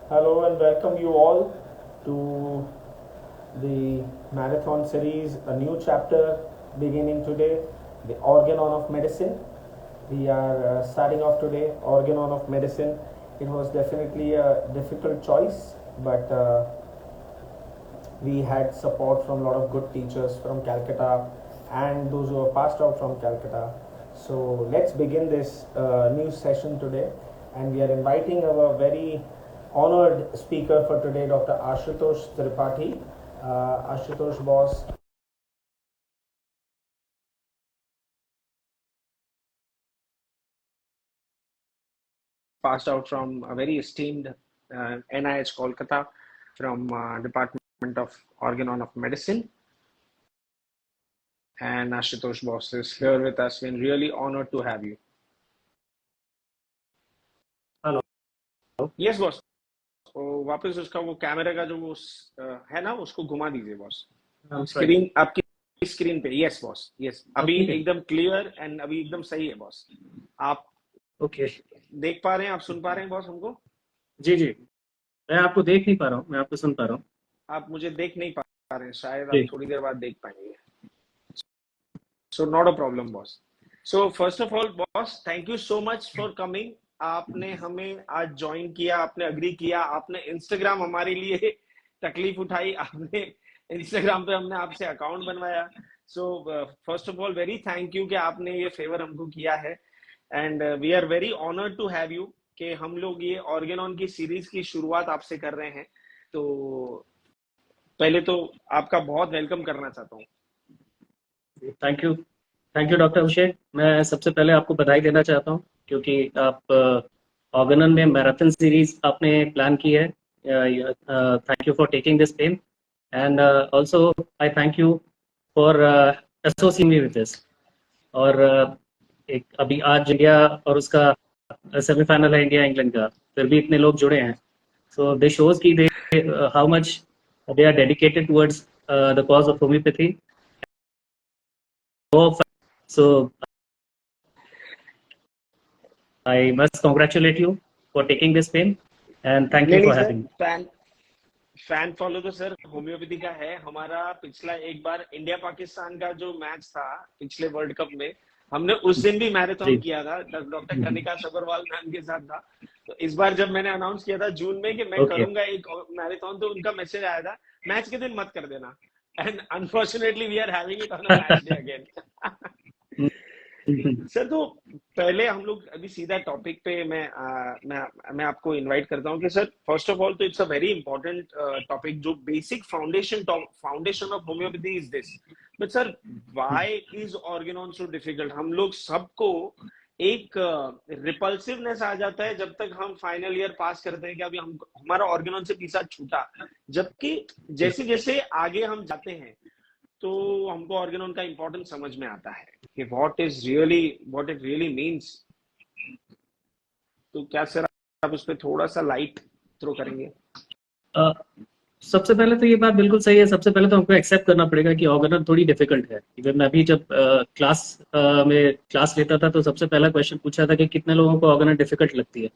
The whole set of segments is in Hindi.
Hello and welcome you all to the marathon series, a new chapter beginning today, the organon of medicine. We are starting off today, organon of medicine. It was definitely a difficult choice, but we had support from a lot of good teachers from Calcutta and those who are passed out from Calcutta. So let's begin this new session today, and we are inviting our very honored speaker for today, Dr. Ashutosh Tripathi. Ashutosh was passed out from a very esteemed NIH Kolkata from Department of Organon of Medicine. And Ashutosh Boss is here with us. We're really honored to have you. Hello Yes, boss. तो वापस उसका वो कैमरे का जो वो है ना, उसको घुमा दीजिए बॉस. स्क्रीन आपकी स्क्रीन पे. Yes boss, yes. अभी एकदम क्लियर एंड अभी एकदम सही है बॉस. आप ओके देख पा रहे हैं, आप सुन पा रहे हैं बॉस हमको? जी जी, मैं आपको देख नहीं पा रहा हूँ, मैं आपको सुन पा रहा हूँ. आप मुझे देख नहीं पा रहे हैं, शायद जी. आप थोड़ी देर बाद देख पाएंगे. So not a problem boss. So first of all boss, thank you so much for coming. आपने हमें आज ज्वाइन किया, आपने अग्री किया, आपने इंस्टाग्राम हमारे लिए तकलीफ उठाई, आपने इंस्टाग्राम पे हमने आपसे अकाउंट बनवाया. So first of all very thank you कि आपने ये फेवर हमको किया है. And we are very honoured to have you कि हम लोग ये ऑर्गेनॉन की सीरीज की शुरुआत आपसे कर रहे हैं. तो पहले तो आपका बहुत वेलकम करना चाहता हूँ. थैंक यू डॉक्टर अभिषेक. मैं सबसे पहले आपको बधाई देना चाहता हूँ क्योंकि आप ऑर्गेनन में मैराथन सीरीज आपने प्लान की है. Thank you for taking this pen and also I thank you for associating me with this. और एक अभी आज इंडिया और उसका सेमीफाइनल है इंडिया इंग्लैंड का, फिर भी इतने लोग जुड़े हैं. सो दिस शोज की they how much they are dedicated towards the cause of homeopathy. So I must congratulate you for taking this pain and thank you for having me. Fan follow तो सर होम्योपैथी का है हमारा. पिछला एक बार इंडिया पाकिस्तान का जो मैच था पिछले वर्ल्ड कप में, हमने उस दिन भी मैराथन किया था. डॉक्टर कनिका सगरवाल मैम के साथ था. तो इस बार जब मैंने अनाउंस किया था जून में कि मैं करूंगा एक मैराथन, तो उनका मैसेज आया था मैच के दिन मत कर देना. And unfortunately we are having it on a match day again. Sir तो पहले हम लोग अभी सीधा टॉपिक पे मैं आपको इनवाइट करता हूँ कि सर फर्स्ट ऑफ ऑल तो it's a very important topic, जो basic foundation of homeopathy is this. But sir why is organon so difficult? हम लोग सबको एक रिपल्सिवनेस आ जाता है जब तक हम फाइनल ईयर पास करते हैं कि अभी हम हमारा ऑर्गेनॉन से पीछा छूटा. जबकि जैसे जैसे आगे हम जाते हैं तो हमको ऑर्गेनॉन का इंपॉर्टेंस समझ में आता है कि व्हाट इट रियली मींस. तो क्या सर आप उस पर थोड़ा सा लाइट थ्रो करेंगे? सबसे पहले तो ये बात बिल्कुल सही है. सबसे पहले तो हमको एक्सेप्ट करना पड़ेगा कि ऑर्गेनन थोड़ी डिफिकल्ट है. इवन मैं भी जब में क्लास लेता था तो सबसे पहला क्वेश्चन पूछा था कि कितने लोगों को ऑर्गेनन डिफिकल्ट लगती है.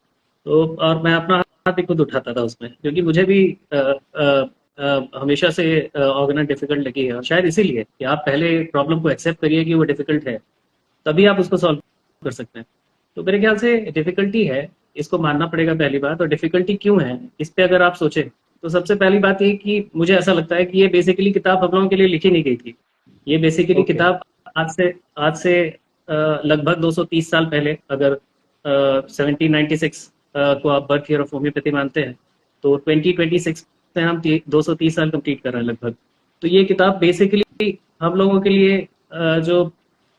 तो और मैं अपना हाथ भी खुद उठाता था उसमें, क्योंकि मुझे भी हमेशा से ऑर्गेनन डिफिकल्ट लगी है. और शायद इसीलिए कि आप पहले प्रॉब्लम को एक्सेप्ट करिए कि वो डिफिकल्ट है, तभी आप उसको सॉल्व कर सकते हैं. तो मेरे ख्याल से डिफिकल्टी है, इसको मानना पड़ेगा पहली बात. और डिफिकल्टी क्यों है इस पे अगर आप सोचें तो सबसे पहली बात ये कि मुझे ऐसा लगता है कि ये बेसिकली किताब हम लोगों के लिए लिखी नहीं गई थी. ये बेसिकली किताब आज से लगभग 230 साल पहले, अगर 1796 को आप बर्थ ईयर ऑफ होम्योपैथी मानते हैं, तो 2026 से हम 230 साल कंप्लीट कर रहे हैं लगभग. तो ये किताब बेसिकली हम लोगों के लिए जो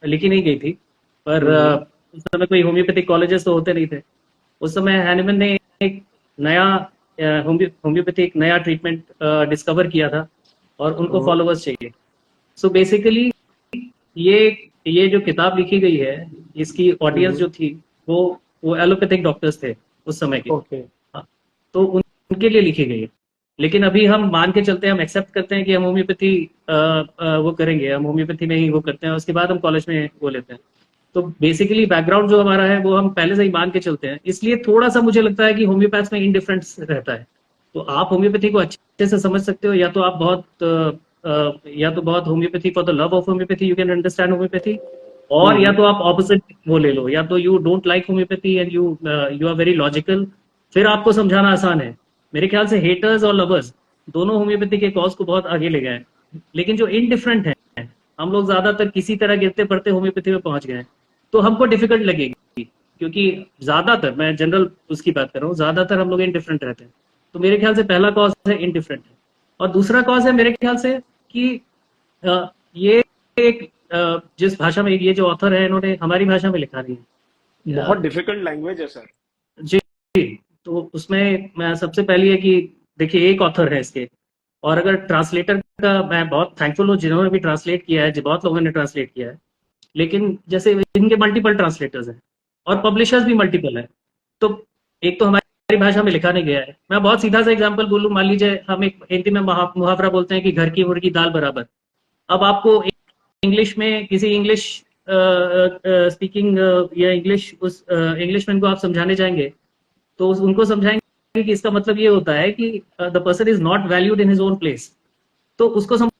लिखी नहीं गई थी. पर उस समय कोई होम्योपैथिक कॉलेजेस तो होते नहीं थे. उस समय हैनिमन ने एक नया होम्योपैथी एक नया ट्रीटमेंट डिस्कवर किया था और उनको फॉलोअर्स चाहिए. सो बेसिकली ये जो किताब लिखी गई है, इसकी ऑडियंस जो थी वो एलोपैथिक डॉक्टर्स थे उस समय के. तो उनके लिए लिखी गई है. लेकिन अभी हम मान के चलते हैं, हम एक्सेप्ट करते हैं कि हम होम्योपैथी वो करेंगे, हम होम्योपैथी में ही वो करते हैं, उसके बाद हम कॉलेज में वो लेते हैं. तो बेसिकली बैकग्राउंड जो हमारा है वो हम पहले से ही मान के चलते हैं. इसलिए थोड़ा सा मुझे लगता है कि होम्योपैथ्स में इनडिफरेंस रहता है. तो आप होम्योपैथी को अच्छे से समझ सकते हो, या तो बहुत homeopathy for the love of homeopathy you can understand homeopathy, और या हम्म। तो आप ऑपोजिट वो ले लो, या तो you don't like homeopathy and you are very logical, फिर आपको समझाना आसान है। मेरे ख्याल से हेटर्स और लवर्स दोनों होम्योपैथी के कॉज को बहुत आगे ले गए हैं, लेकिन जो इनडिफरेंट है, हम लोग ज्यादातर किसी तरह गिरते पड़ते होम्योपैथी में पहुंच गए हैं, तो हमको डिफिकल्ट लगेगी, क्योंकि ज्यादातर, मैं जनरल उसकी बात कर रहा हूँ, ज्यादातर हम लोग इनडिफरेंट रहते हैं। तो मेरे ख्याल से पहला कॉज है इनडिफरेंट है, और दूसरा कॉज है मेरे ख्याल से कि ये एक जिस भाषा में ये जो ऑथर है इन्होंने हमारी भाषा में लिखा नहीं है। बहुत डिफिकल्ट लैंग्वेज है सर। जी, तो उसमें मैं सबसे पहली है कि देखिए एक ऑथर है इसके, और अगर ट्रांसलेटर का मैं बहुत थैंकफुल हूँ जिन्होंने भी ट्रांसलेट किया है, जो बहुत लोगों ने ट्रांसलेट किया है, लेकिन जैसे इनके मल्टीपल ट्रांसलेटर्स हैं और पब्लिशर्स भी मल्टीपल है, तो एक तो हमारी भाषा में लिखा नहीं गया है। मैं बहुत सीधा सा एग्जांपल बोलूं, मान लीजिए हम एक हिंदी में मुहावरा बोलते हैं कि घर की मुर्गी दाल बराबर। अब आपको इंग्लिश में किसी इंग्लिश स्पीकिंग या इंग्लिश मैन को आप समझाने जाएंगे, तो उनको समझाएंगे कि इसका मतलब ये होता है कि the person is not valued in his own place, तो उसको समझ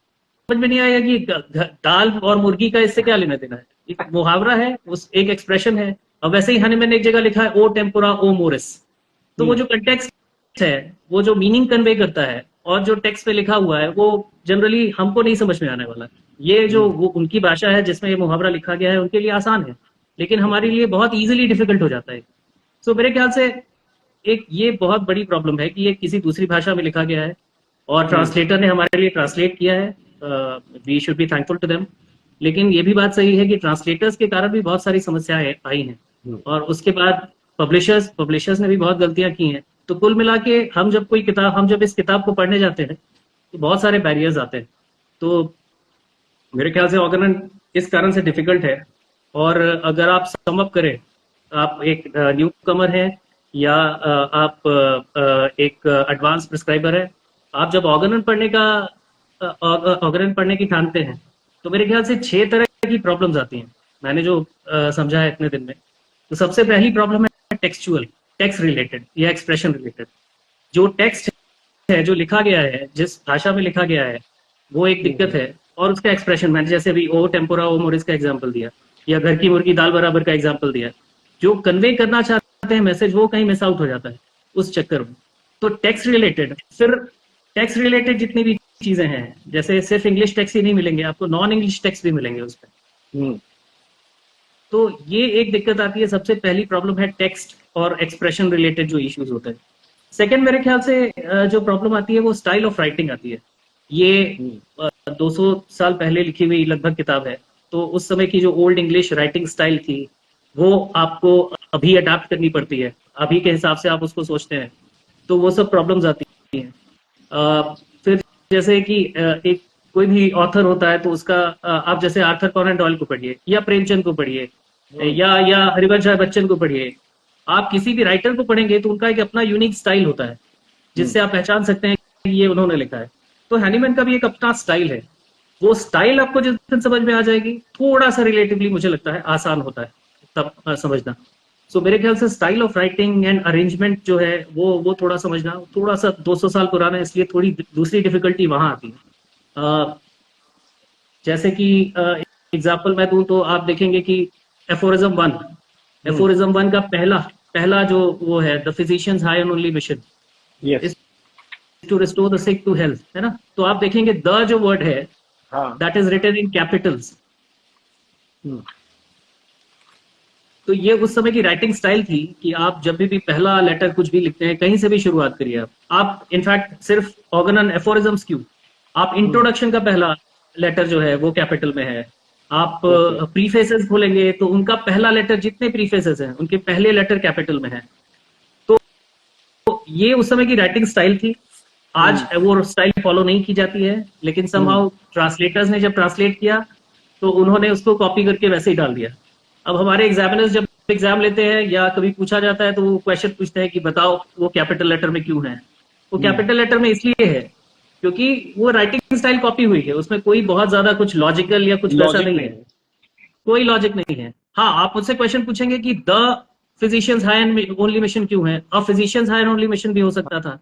में नहीं आएगा कि दाल और मुर्गी का इससे क्या लेना देना है। एक मुहावरा है, उस एक एक्सप्रेशन है। अब वैसे ही हनीमैन ने एक जगह लिखा है ओ टेम्पोरा ओ मोरिस, तो वो जो कंटेक्स्ट है, वो जो मीनिंग कन्वे करता है, और जो टेक्स्ट पे लिखा हुआ है वो जनरली हमको नहीं समझ में आने वाला। ये जो वो उनकी भाषा है जिसमें ये मुहावरा लिखा गया है उनके लिए आसान है, लेकिन हमारे लिए बहुत इजीली डिफिकल्ट हो जाता है। सो मेरे ख्याल से एक ये बहुत बड़ी प्रॉब्लम है कि ये किसी दूसरी भाषा में लिखा गया है और ट्रांसलेटर ने हमारे लिए ट्रांसलेट किया है, we should be thankful to them. लेकिन ये भी बात सही है कि ट्रांसलेटर्स के कारण भी बहुत सारी समस्याएं आई हैं, और उसके बाद पब्लिशर्स ने भी बहुत गलतियां की हैं। तो कुल मिला के हम जब इस किताब को पढ़ने जाते हैं तो बहुत सारे बैरियर्स आते हैं। तो मेरे ख्याल से ऑर्गेनन इस कारण से डिफिकल्ट है। और अगर आप सम अप करें, आप एक न्यू कमर है या आप एक एडवांस प्रिस्क्राइबर है, आप जब ऑर्गेनन पढ़ने की ठानते हैं, तो मेरे ख्याल से 6 तरह की प्रॉब्लम्स आती हैं, मैंने जो समझा है इतने दिन में। तो सबसे पहली प्रॉब्लम है टेक्सचुअल, टेक्स्ट रिलेटेड या एक्सप्रेशन रिलेटेड। जो टेक्स्ट है, जो लिखा गया है, जिस भाषा में लिखा गया है, वो एक दिक्कत है। और उसका एक्सप्रेशन, मैंने जैसे अभी ओ टेम्पोरा ओ मोरिस का एग्जांपल दिया, या घर की मुर्गी दाल बराबर का एग्जांपल दिया, जो कन्वे करना चाहते हैं मैसेज, वो कहीं मिस आउट हो जाता है उस चक्कर में। तो टेक्स्ट रिलेटेड, फिर टेक्स्ट रिलेटेड जितनी भी चीजें हैं, जैसे सिर्फ इंग्लिश टेक्स्ट ही नहीं मिलेंगे आपको, नॉन इंग्लिश टेक्स्ट भी मिलेंगे उस पर। तो ये एक दिक्कत आती है। सबसे पहली प्रॉब्लम है टेक्स्ट और एक्सप्रेशन रिलेटेड जो इश्यूज होते हैं। सेकंड मेरे ख्याल से जो प्रॉब्लम आती है वो स्टाइल ऑफ राइटिंग आती है। ये 200 साल पहले लिखी हुई लगभग किताब है, तो उस समय की जो ओल्ड इंग्लिश राइटिंग स्टाइल थी वो आपको अभी अडाप्ट करनी पड़ती है, अभी के हिसाब से आप उसको सोचते हैं, तो वो सब प्रॉब्लम्स आती हैं। फिर जैसे कि एक कोई भी ऑथर होता है तो उसका आप जैसे आर्थर कॉनन डॉयल को पढ़िए, या प्रेमचंद को पढ़िए, या हरिवंश राय बच्चन को पढ़िए। आप किसी भी राइटर को पढ़ेंगे तो उनका एक अपना यूनिक स्टाइल होता है जिससे आप पहचान सकते हैं कि ये उन्होंने लिखा है। तो हनीमैन का भी एक अपना स्टाइल है। वो स्टाइल आपको जिस दिन समझ में आ जाएगी, थोड़ा सा रिलेटिवली मुझे लगता है आसान होता है तब समझना। सो मेरे ख्याल से style of writing and arrangement जो है वो थोड़ा समझना, थोड़ा सा 200 साल पुराना है, इसलिए थोड़ी दूसरी डिफिकल्टी वहां आती है। जैसे कि एग्जाम्पल मैं दूं तो आप देखेंगे कि एफोरिज्म वन का पहला जो वो है, the physician's high and only mission is to restore the sick to health, है ना। तो आप देखेंगे द जो वर्ड है that is written in capitals. तो ये उस समय की राइटिंग स्टाइल थी कि आप जब भी पहला लेटर कुछ भी लिखते हैं, कहीं से भी शुरुआत करिए आप इनफैक्ट सिर्फ ऑर्गेनन एफोरिज्म्स क्यों, आप इंट्रोडक्शन का पहला लेटर जो है वो कैपिटल में है। आप प्रीफेसेस खोलेंगे तो उनका पहला लेटर, जितने प्रीफेसेस हैं उनके पहले लेटर कैपिटल में है। तो ये उस समय की राइटिंग स्टाइल थी। आज वो स्टाइल फॉलो नहीं की जाती है, लेकिन समहाउ ट्रांसलेटर्स ने जब ट्रांसलेट किया तो उन्होंने उसको कॉपी करके वैसे ही डाल दिया। अब हमारे एग्जामिनर्स जब एग्जाम लेते हैं या कभी पूछा जाता है तो वो क्वेश्चन पूछते हैं कि बताओ वो कैपिटल लेटर में क्यों है। वो कैपिटल लेटर में इसलिए है क्योंकि वो राइटिंग स्टाइल कॉपी हुई है, उसमें कोई बहुत ज्यादा कुछ लॉजिकल या कुछ वैसा नहीं है, कोई लॉजिक नहीं है। हाँ, आप मुझसे क्वेश्चन पूछेंगे कि the physician's high and only mission क्यों है, अब physicians high and only mission भी हो सकता था,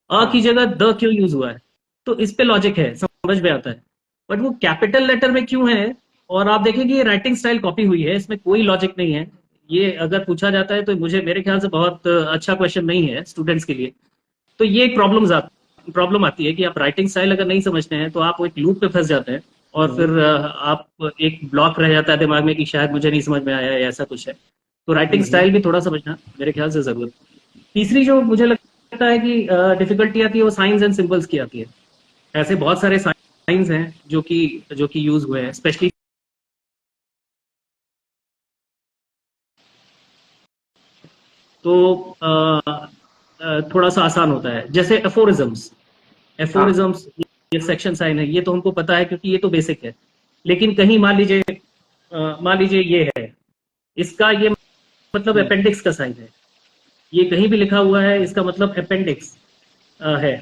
अ की जगह द क्यों यूज हुआ है? तो इस पे लॉजिक है, समझ में आता है। बट वो कैपिटल लेटर में क्यों है? और आप देखेंगे ये राइटिंग स्टाइल कॉपी हुई है, इसमें कोई लॉजिक नहीं है। ये अगर पूछा जाता है तो मुझे मेरे ख्याल से बहुत अच्छा क्वेश्चन नहीं है स्टूडेंट्स के लिए। तो ये एक प्रॉब्लम आती है कि आप राइटिंग स्टाइल अगर नहीं समझते हैं तो आप एक लूप पे फंस जाते हैं, और फिर आप एक ब्लॉक रह जाता है दिमाग में कि शायद मुझे नहीं समझ में आया या ऐसा कुछ है। तो राइटिंग स्टाइल भी थोड़ा समझना मेरे ख्याल से जरूरत। तीसरी जो मुझे लगता है कि डिफिकल्टी आती है वो साइंस एंड सिंबल्स की आती है। ऐसे बहुत सारे साइंस हैं जो कि यूज हुए हैं, स्पेशली तो थोड़ा सा आसान होता है, जैसे एफोरिज्म्स। हाँ। एफोरिज्म्स ये सेक्शन साइन है, ये तो हमको पता है क्योंकि ये तो बेसिक है। लेकिन कहीं मान लीजिए ये है, इसका ये मतलब हम्म। अपेंडिक्स का साइन है। ये कहीं भी लिखा हुआ है, इसका मतलब अपेंडिक्स है।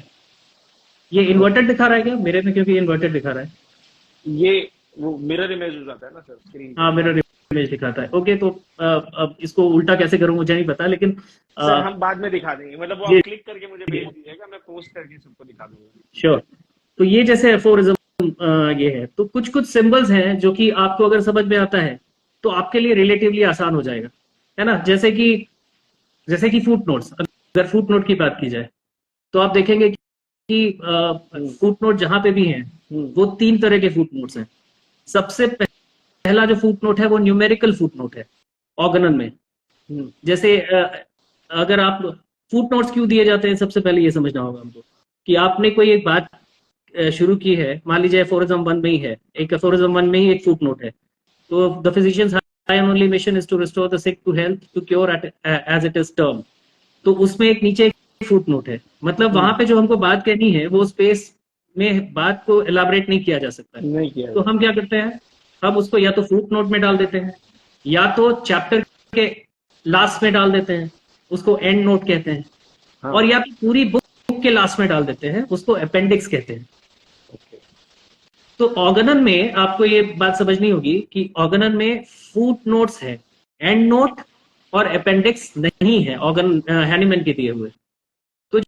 ये इन्वर्टेड दिखा रहा है क्या मेरे में? क्योंकि इन्वर्टेड दिखा रहा है। ये वो मिरर इमेज हो जाता है ना सर स्क्रीन पे। हाँ, मेरा इमेज दिखाता है। ओके, तो अब इसको उल्टा कैसे करूं मुझे नहीं पता, लेकिन सर हम बाद में दिखा देंगे, मतलब वो आप ये क्लिक करके मुझे भेज दीजिएगा, मैं पोस्ट करके सबको दिखा दूंगा। श्योर। तो ये जैसे एफोरिज्म ये है, तो कुछ कुछ सिंबल्स हैं जो कि आपको अगर समझ में आता है तो आपके लिए रिलेटिवली आसान हो जाएगा, है ना? जैसे कि फुट नोट्स, अगर फुट नोट की बात की जाए तो आप देखेंगे कि हम्म। फुट नोट जहां पे भी हैं हम्म। वो तीन तरह के फुट नोट्स हैं। सबसे पहला जो फुट नोट है वो न्यूमेरिकल फुट नोट है ऑर्गनन में। हम्म। जैसे अगर आप फुट नोट्स क्यों दिए जाते हैं, सबसे पहले ये समझना होगा हमको कि आपने कोई एक बात शुरू की है। मान लीजिए एफोरिज्म वन में ही है, एक एफोरिज्म वन में ही एक फुट नोट है। तो the physician's high and only mission is to restore the sick to health to cure as it is termed. तो उसमें एक नीचे एक फुट नोट है, मतलब वहां हम्म। पे जो हमको बात कहनी है वो स्पेस में बात को एलाबरेट नहीं किया जा सकता है। नहीं किया तो जाता। हम क्या करते हैं, हम उसको या तो फुट नोट में डाल देते हैं, या तो चैप्टर के लास्ट में डाल देते हैं, उसको एंड नोट कहते हैं। और हाँ। या तो पूरी बुक के लास्ट में डाल देते हैं, उसको अपेंडिक्स कहते हैं। ओके। तो ऑर्गनन में आपको ये बात समझनी होगी कि ऑर्गनन में फुट नोट्स है, एंड नोट और अपेंडिक्स नहीं है ऑर्गन हैनीमैन के दिए हुए। तो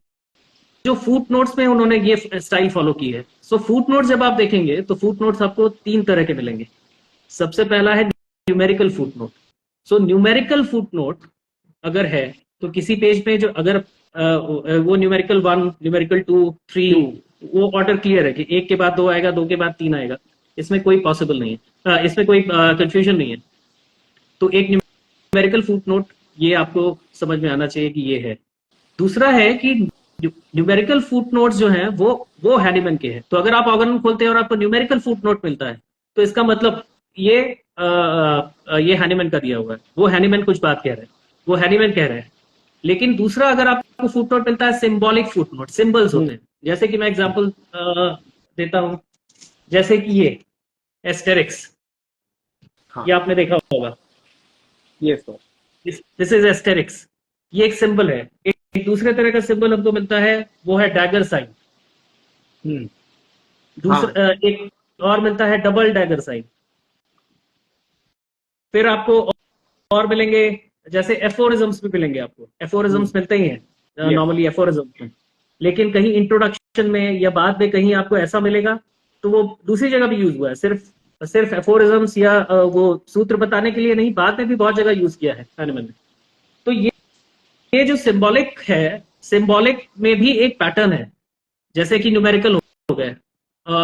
जो फुट नोट्स में उन्होंने ये स्टाइल फॉलो की है। सो फुट नोट्स जब आप देखेंगे तो फुट नोट्स आपको तीन तरह के मिलेंगे। सबसे पहला है numerical foot note. So numerical foot note अगर है तो किसी पेज पे जो अगर वो numerical one, numerical two, three, two. वो ऑर्डर क्लियर है कि एक के बाद दो आएगा, दो के बाद तीन आएगा। इसमें कोई पॉसिबल नहीं है, इसमें कोई कंफ्यूजन नहीं है। तो एक न्यूमेरिकल फुट नोट ये आपको समझ में आना चाहिए कि ये है। दूसरा है कि न्यूमेरिकल फुट नोट्स जो हैं वो हैनीमैन के हैं। तो अगर आप ऑर्गन खोलते हैं और आपको न्यूमेरिकल फुट नोट मिलता है तो इसका मतलब ये हैनीमैन का दिया हुआ है, वो हैनीमैन कुछ बात कह रहे हैं, वो हैनीमैन कह रहे हैं। लेकिन दूसरा अगर आपको फुट नोट मिलता है सिंबॉलिक फुट नोट, सिंबल्स होते हम्म। हैं। जैसे कि मैं एग्जांपल देता हूं, जैसे कि ये एस्टेरिक्स, हाँ। ये आपने देखा होगा। ये सर। दिस इज एस्टेरिक्स, ये एक सिंबल है। एक दूसरे तरह का सिंबल हमको मिलता है, वो है डैगर साइन। हम्म। हाँ। दूसरा एक और मिलता है डबल डैगर साइन। फिर आपको और मिलेंगे, जैसे एफोरिज्म्स भी मिलेंगे आपको, हम्म। एफोरिज्म्स मिलते ही हैं यस। नॉर्मली एफोरिज्म्स में। लेकिन कहीं इंट्रोडक्शन में या बाद में कहीं आपको ऐसा मिलेगा, तो वो दूसरी जगह भी यूज हुआ है। सिर्फ सिर्फ एफोरिज्म्स या वो सूत्र बताने के लिए नहीं, बाद में भी बहुत जगह यूज किया है एनिमल ने। तो ये जो सिंबॉलिक है, सिंबॉलिक में भी एक पैटर्न है। जैसे कि न्यूमेरिकल हो गए,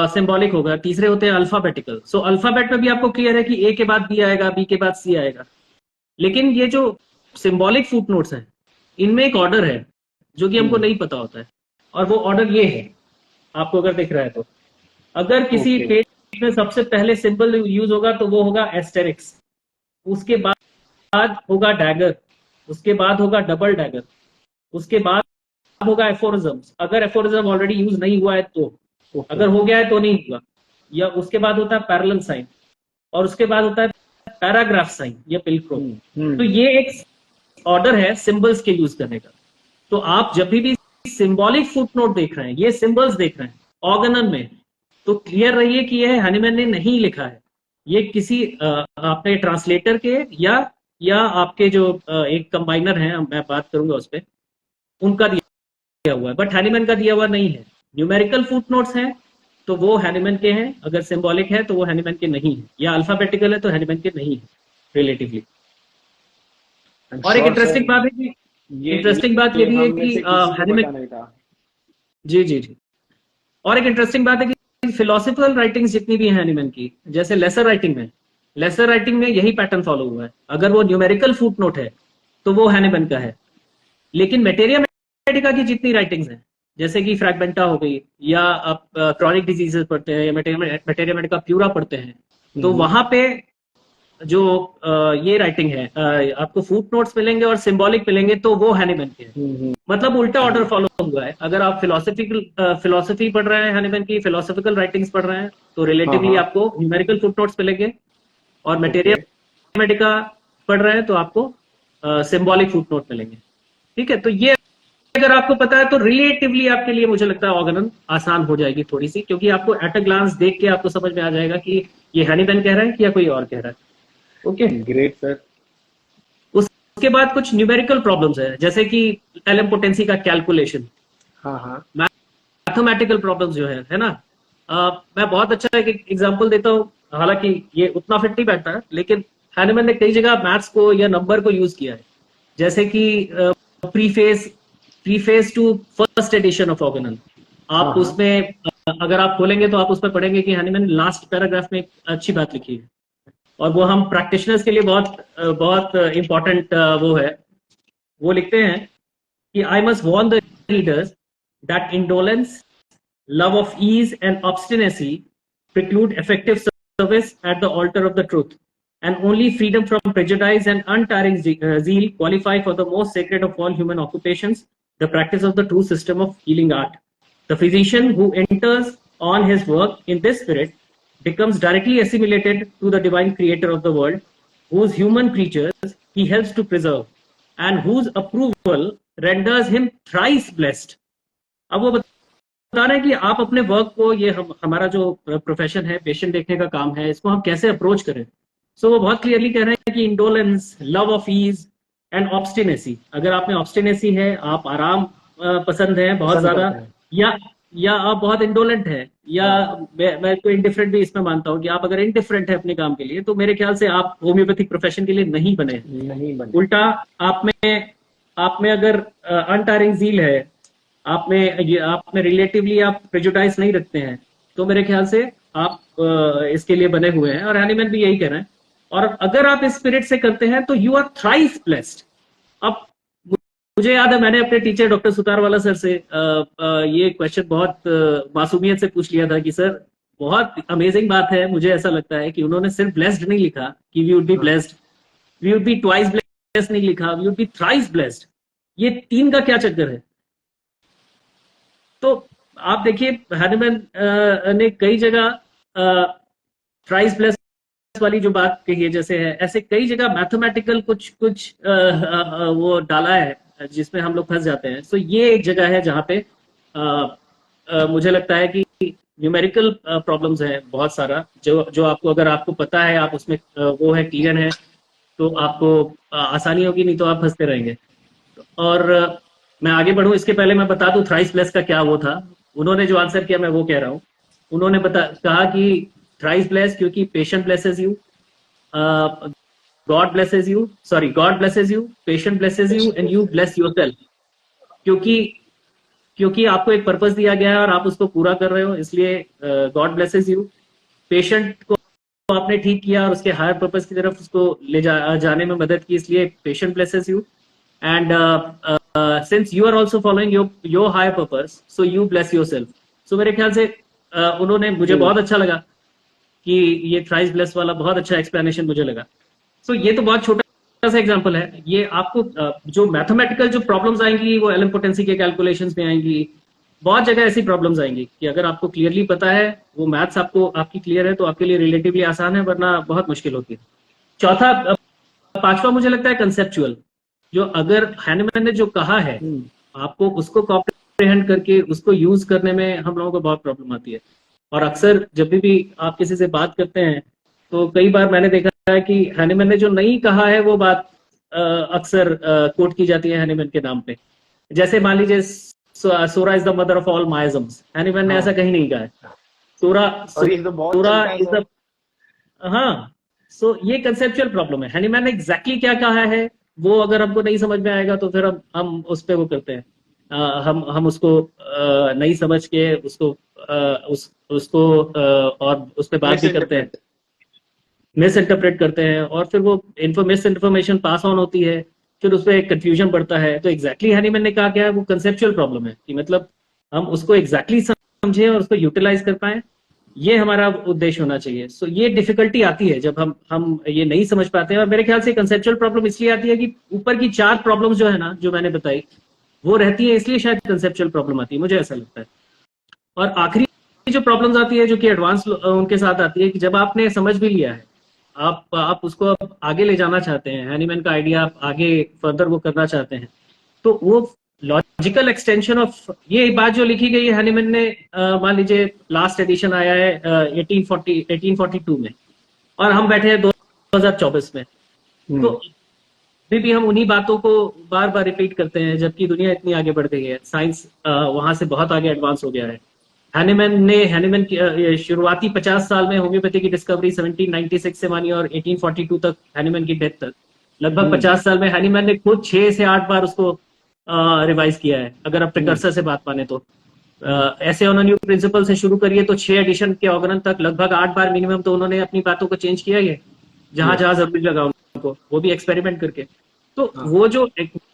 सिंबॉलिक होगा, तीसरे होते हैं अल्फाबेटिकल। सो अल्फाबेट में भी आपको क्लियर है कि ए के बाद बी आएगा, बी के बाद सी आएगा। लेकिन ये जो सिंबॉलिक फुट नोट्स हैं, इनमें एक ऑर्डर है जो कि हमको हम्म। नहीं पता होता है। और वो ऑर्डर ये है, आपको अगर दिख रहा है तो, अगर किसी ओके। पेज में सबसे पहले सिंबल यूज होगा तो वो होगा एस्टेरिक्स। उसके बाद होगा डैगर, उसके बाद होगा डबल डैगर, उसके बाद होगा एफोरिज्म्स, अगर एफोरिज्म ऑलरेडी यूज नहीं हुआ है तो। ओके। अगर हो गया है तो नहीं हुआ। या उसके बाद होता है पैरेलल साइन, और उसके बाद होता है पैराग्राफ साइन या पिलक्रो। हम्म। तो हम्म। ये एक ऑर्डर है सिंबल्स के यूज करने का। तो आप जब भी सिंबॉलिक फुटनोट देख रहे हैं, ये सिंबल्स देख रहे हैं ऑर्गनन में, तो क्लियर रहिए कि यह हैनीमैन ने नहीं लिखा है। ये किसी आपने ट्रांसलेटर के या आपके जो एक कंबाइनर हैं, मैं बात करूंगा उस पर, उनका दिया दिया हुआ है, बट हैनीमैन का दिया हुआ नहीं है। न्यूमेरिकल फुटनोट्स हैं तो वो हैनीमैन के हैं, अगर सिंबॉलिक है तो वो हैनीमैन के नहीं है, या अल्फाबेटिकल है तो हैनीमैन के नहीं है रिलेटिवली। और एक श्योर इंटरेस्टिंग सर, बात है कि इंटरेस्टिंग बात ये ये भी है हम में कि से किसी को हैनीमैन, पता नहीं था। जी जी जी, और एक इंटरेस्टिंग बात है कि फिलोसफिकल राइटिंग्स जितनी भी हैं हैनीमैन की, जैसे लेसर राइटिंग में यही पैटर्न फॉलो हुआ है। अगर वो न्यूमेरिकल फुटनोट है तो वो हैनीमैन का है, लेकिन मेटेरिया मेडिका की जितनी राइटिंग्स हैं, जैसे कि फ्रैगमेंटा हो गई, या आप क्रॉनिक डिजीजेस पढ़ते हैं, या मेटेरिया मेडिका प्यूरा पढ़ते हैं, तो वहां पे जो ये राइटिंग है, आपको फुट नोट्स मिलेंगे और सिंबॉलिक मिलेंगे, तो वो हैनीमैन के हैं। मतलब उल्टा ऑर्डर फॉलो हुआ है। अगर आप फिलोसफी पढ़ रहे हैं हैनीमैन की, फिलोसफिकल राइटिंग्स पढ़ रहे हैं, तो रिलेटिवली आपको न्यूमेरिकल फुट नोट्स मिलेंगे, और मेटेरिया मेडिका पढ़ रहे हैं तो आपको सिंबॉलिक फुट नोट मिलेंगे। ठीक है, तो ये अगर आपको पता है तो रिलेटिवली आपके लिए मुझे लगता है ऑर्गेनन आसान हो जाएगी थोड़ी सी, क्योंकि आपको एट अ ग्लांस देख के आपको समझ में आ जाएगा कि ये हैनीमैन कह रहा है कि या कोई और कह रहा है। Okay, great sir. उसके बाद कुछ न्यूमेरिकल प्रॉब्लम्स है, जैसे कि एलएम-पोटेंसी का कैलकुलेशन, मैथमेटिकल प्रॉब्लम्स जो है ना। मैं बहुत अच्छा एक एग्जांपल देता हूँ, हालांकि ये उतना फिट नहीं बैठता है, लेकिन हैनीमैन ने कई जगह मैथ्स को या नंबर को यूज किया है, जैसे कि preface to first edition of Organon. आप उसमें अगर आप खोलेंगे तो आप उसमें पढ़ेंगे कि हैनीमैन लास्ट पैराग्राफ में एक अच्छी बात लिखी है, और वो हम प्रैक्टिशनर्स के लिए बहुत इंपॉर्टेंट वो है। वो लिखते हैं कि I must warn the readers that indolence, love of ease and obstinacy preclude effective service at the altar of the truth, and only freedom from prejudice and untiring zeal qualify for the most sacred of all human occupations, the practice of the true system of healing art. The physician who enters on his work in this spirit becomes directly assimilated to the divine creator of the world, whose human creatures he helps to preserve, and whose approval renders him thrice blessed. अब वो बता रहे हैं कि आप अपने वर्क को, ये हमारा जो प्रोफेशन है, पेशेंट देखने का काम है, इसको हम कैसे अप्रोच करें। सो वो बहुत क्लियरली कह रहे हैं कि indolence, love of ease and obstinacy, अगर आप में ऑब्स्टिनेसी है, आप आराम पसंद है बहुत ज्यादा, या आप बहुत इंडोलेंट है, या मैं कोई इंडिफरेंट भी इसमें मानता हूँ कि आप अगर इंडिफरेंट है अपने काम के लिए, तो मेरे ख्याल से आप होम्योपैथिक प्रोफेशन के लिए नहीं बने। उल्टा आप में अगर अनटायरिंग जील है, आप में रिलेटिवली आप प्रेजुडाइज नहीं रखते हैं, तो मेरे ख्याल से आप इसके लिए बने हुए हैं, और हैनीमैन भी यही कह रहे हैं। और अगर आप इस स्पिरिट से करते हैं तो यू आर थ्राइस ब्लेस्ड। अब मुझे याद है, मैंने अपने टीचर डॉक्टर सुतारवाला सर से ये क्वेश्चन बहुत मासूमियत से पूछ लिया था कि सर, बहुत अमेजिंग बात है, मुझे ऐसा लगता है कि उन्होंने सिर्फ ब्लेस्ड नहीं लिखा कि we would be blessed, we would be twice blessed नहीं लिखा, we would be thrice blessed. ये 3 का क्या चक्कर है? तो आप देखिए, हैनीमैन ने कई जगह थ्राइस ब्लेस्ड वाली जो बात कही है, जैसे है, ऐसे कई जगह मैथमेटिकल कुछ वो डाला है जिसमें हम लोग फंस जाते हैं। सो ये एक जगह है जहां पे मुझे लगता है कि न्यूमेरिकल प्रॉब्लम्स है बहुत सारा, जो आपको, अगर आपको पता है, आप उसमें वो है, क्लियर है, तो आपको आसानी होगी, नहीं तो आप फंसते रहेंगे। और मैं आगे बढ़ूं इसके पहले मैं बता दूं थ्राइस ब्लेस्ड का क्या वो था। उन्होंने जो आंसर किया मैं वो कह रहा हूं। उन्होंने कहा कि थ्राइस ब्लेस्ड क्योंकि patient blesses you, God blesses you, patient blesses you, and you bless yourself. क्योंकि आपको एक पर्पस दिया गया है और आप उसको पूरा कर रहे हो, इसलिए गॉड ब्लेसेस यू। पेशेंट को आपने ठीक किया और उसके हायर पर्पस की तरफ उसको ले जाने में मदद की, इसलिए patient blesses you. And since you are also following your higher purpose, so you bless yourself. So मेरे ख्याल से उन्होंने, मुझे बहुत अच्छा लगा कि ये थ्राइस ब्लेस वाला बहुत अच्छा एक्सप्लेनेशन मुझे लगा। So ये तो बहुत छोटा सा एग्जांपल है। ये आपको जो मैथमेटिकल जो प्रॉब्लम्स आएंगी वो एलएम-पोटेंसी के कैलकुलेशंस में आएंगी, बहुत जगह ऐसी प्रॉब्लम्स आएंगी कि अगर आपको क्लियरली पता है, वो मैथ्स आपकी क्लियर है, तो आपके लिए रिलेटिवली आसान है, वरना बहुत मुश्किल होती है। पांचवा मुझे लगता है कंसेप्चुअल, जो अगर हैनीमैन ने जो कहा है, आपको उसको कॉम्प्रिहेंड करके उसको यूज करने में हम लोगों को बहुत प्रॉब्लम आती है। और अक्सर जब भी आप किसी से बात करते हैं, तो कई बार मैंने देखा है कि हैनीमैन ने जो नहीं कहा है वो बात अक्सर कोट की जाती है हैनीमैन के नाम पे। जैसे मान लीजिए psora is the mother of all miasms, Hahnemann ने ऐसा कहीं नहीं कहा है। सोरा और ये तो बहुत सोरा चलता है इज सर। द, हाँ, सो ये कंसेप्चुअल प्रॉब्लम है। हैनीमैन ने एग्जैक्टली क्या कहा है वो अगर हमको नहीं समझ में आएगा तो फिर हम उस पे वो करते हैं, हम उसको नहीं समझ के उसको उसको और उस पे बात भी करते हैं, मिसइंटरप्रेट। मिस इंटरप्रेट करते हैं, और फिर वो मिस इन्फॉर्मेशन पास ऑन होती है, फिर उस पर एक कंफ्यूजन बढ़ता है। तो एग्जैक्टली हैनीमैन ने कहा क्या है, वो कंसेप्चुअल प्रॉब्लम है कि मतलब हम उसको एग्जैक्टली समझे और उसको यूटिलाइज कर पाए, ये हमारा उद्देश्य होना चाहिए। सो ये डिफिकल्टी आती है जब हम ये नहीं समझ पाते हैं, और मेरे ख्याल से कंसेप्चुअल प्रॉब्लम इसलिए आती है कि ऊपर की 4 प्रॉब्लम्स जो है ना, जो मैंने बताई, वो रहती है, इसलिए शायद कंसेप्चुअल प्रॉब्लम आती है, मुझे ऐसा लगता है। और आखिरी जो प्रॉब्लम्स आती है जो कि एडवांस उनके साथ आती है, कि जब आपने समझ भी लिया है, आप उसको अब आगे ले जाना चाहते हैं, हैनीमैन का आइडिया आप आगे फर्दर वो करना चाहते हैं, तो वो लॉजिकल एक्सटेंशन ऑफ ये बात जो लिखी गई है हैनीमैन ने, मान लीजिए लास्ट एडिशन आया है 1842 में, और हम बैठे हैं 2024 में, तो अभी भी हम उन्हीं बातों को बार बार रिपीट करते हैं, जबकि दुनिया इतनी आगे बढ़ गई है, साइंस वहां से बहुत आगे एडवांस हो गया है। हैनीमैन की शुरुआती 50 साल में होम्योपैथी की डिस्कवरी 1796 से मानी, और 1842 तक, हैनीमैन की डेथ तक, लगभग 50 साल में हैनीमैन ने खुद 6 से 8 बार उसको रिवाइज किया है, अगर आप प्रिकर्सर से बात माने तो। ऐसे ऑन न्यू प्रिंसिपल से शुरू करिए तो 6 एडिशन के ऑर्गन तक लगभग 8 बार मिनिमम तो उन्होंने अपनी बातों को चेंज किया ही है, जहां जहां जरूरी लगा उनको, वो भी एक्सपेरिमेंट करके। तो वो जो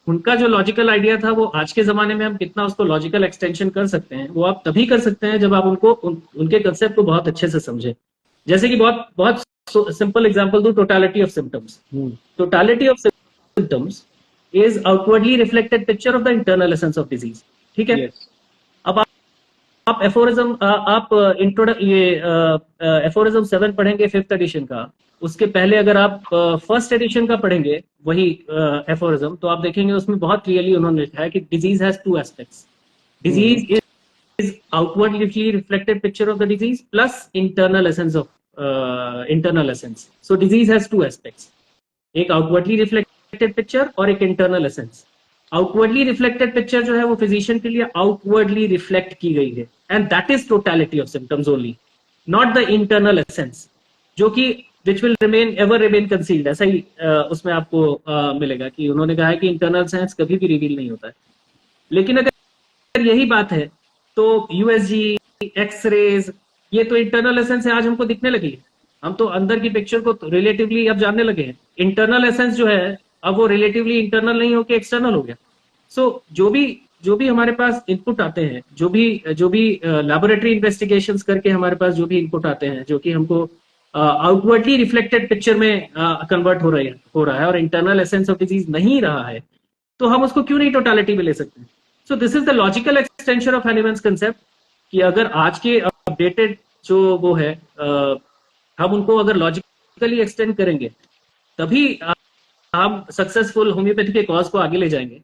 उनका जो लॉजिकल आइडिया था, वो आज के जमाने में हम कितना उसको लॉजिकल एक्सटेंशन कर सकते हैं, वो आप तभी कर सकते हैं जब आप उनको उनके कंसेप्ट को बहुत अच्छे से समझे। जैसे कि बहुत बहुत सिंपल एग्जांपल दूं, totality of symptoms. Totality of symptoms is outwardly reflected picture of the internal essence of disease, ठीक है। अब आप एफोरिज्म, आप ये एफोरिज्म 7 पढ़ेंगे 5th एडिशन का, उसके पहले अगर आप फर्स्ट एडिशन का पढ़ेंगे वही एफोरिज्म, तो आप देखेंगे उसमें बहुत क्लियरली उन्होंने लिखा है कि disease has 2 aspects. Disease is outwardly reflected picture of the disease plus internal essence of internal essence. So disease has 2 aspects, एक आउटवर्डली रिफ्लेक्टेड पिक्चर और एक internal essence. Outwardly reflected picture जो है वो फिजिशियन के लिए आउटवर्डली रिफ्लेक्ट की गई है, and that is totality of symptoms only, not the internal essence, जो कि which will ever remain concealed. ऐसा ही उसमें आपको मिलेगा कि उन्होंने कहा है कि इंटरनल सेंस कभी भी रिवील नहीं होता है। लेकिन अगर यही बात है तो यूएसजी, एक्सरेज, ये तो इंटरनल एसेंस है, आज हमको दिखने लगी है, हम तो अंदर की पिक्चर को रिलेटिवली अब जानने लगे हैं। इंटरनल एसेंस जो है अब वो रिलेटिवली इंटरनल नहीं होकर एक्सटर्नल हो गया। सो जो भी हमारे पास इनपुट आते हैं, जो भी लैबोरेटरी इन्वेस्टिगेशंस करके हमारे पास जो भी इनपुट आते हैं, जो कि हमको आउटवर्डली रिफ्लेक्टेड पिक्चर में कन्वर्ट हो रहा है और इंटरनल एसेंस ऑफ डिजीज नहीं रहा है, तो हम उसको क्यों नहीं टोटलिटी में ले सकते। So this is the logical extension of Hahnemann's concept, कि अगर आज के अपडेटेड जो वो है हम उनको अगर लॉजिकली एक्सटेंड करेंगे, तभी हम सक्सेसफुल होम्योपैथी के कॉज को आगे ले जाएंगे।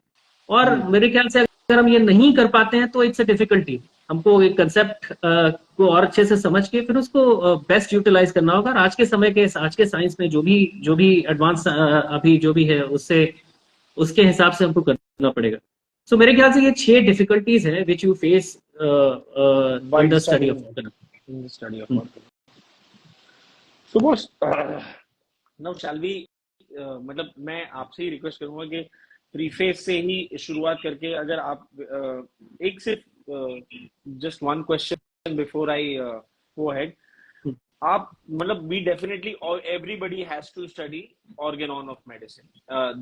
और मेरे ख्याल से अगर हम ये नहीं कर पाते हैं तो इट्स अ डिफिकल्टी। हमको एक कंसेप्ट को और अच्छे से समझ के फिर उसको बेस्ट यूटिलाइज करना होगा। और आज के साइंस में जो भी एडवांस अभी जो भी है उसके हिसाब से हमको करना पड़ेगा। सो मेरे ख्याल से ये 6 डिफिकल्टीज है which you face in the study of organ. So boss, now shall we, मतलब मैं आपसे ही रिक्वेस्ट करूंगा कि प्रीफेस से ही शुरुआत करके, अगर आप एक सिर्फ just one question before I go ahead, आप मतलब we definitely, or everybody has to study Organon of Medicine,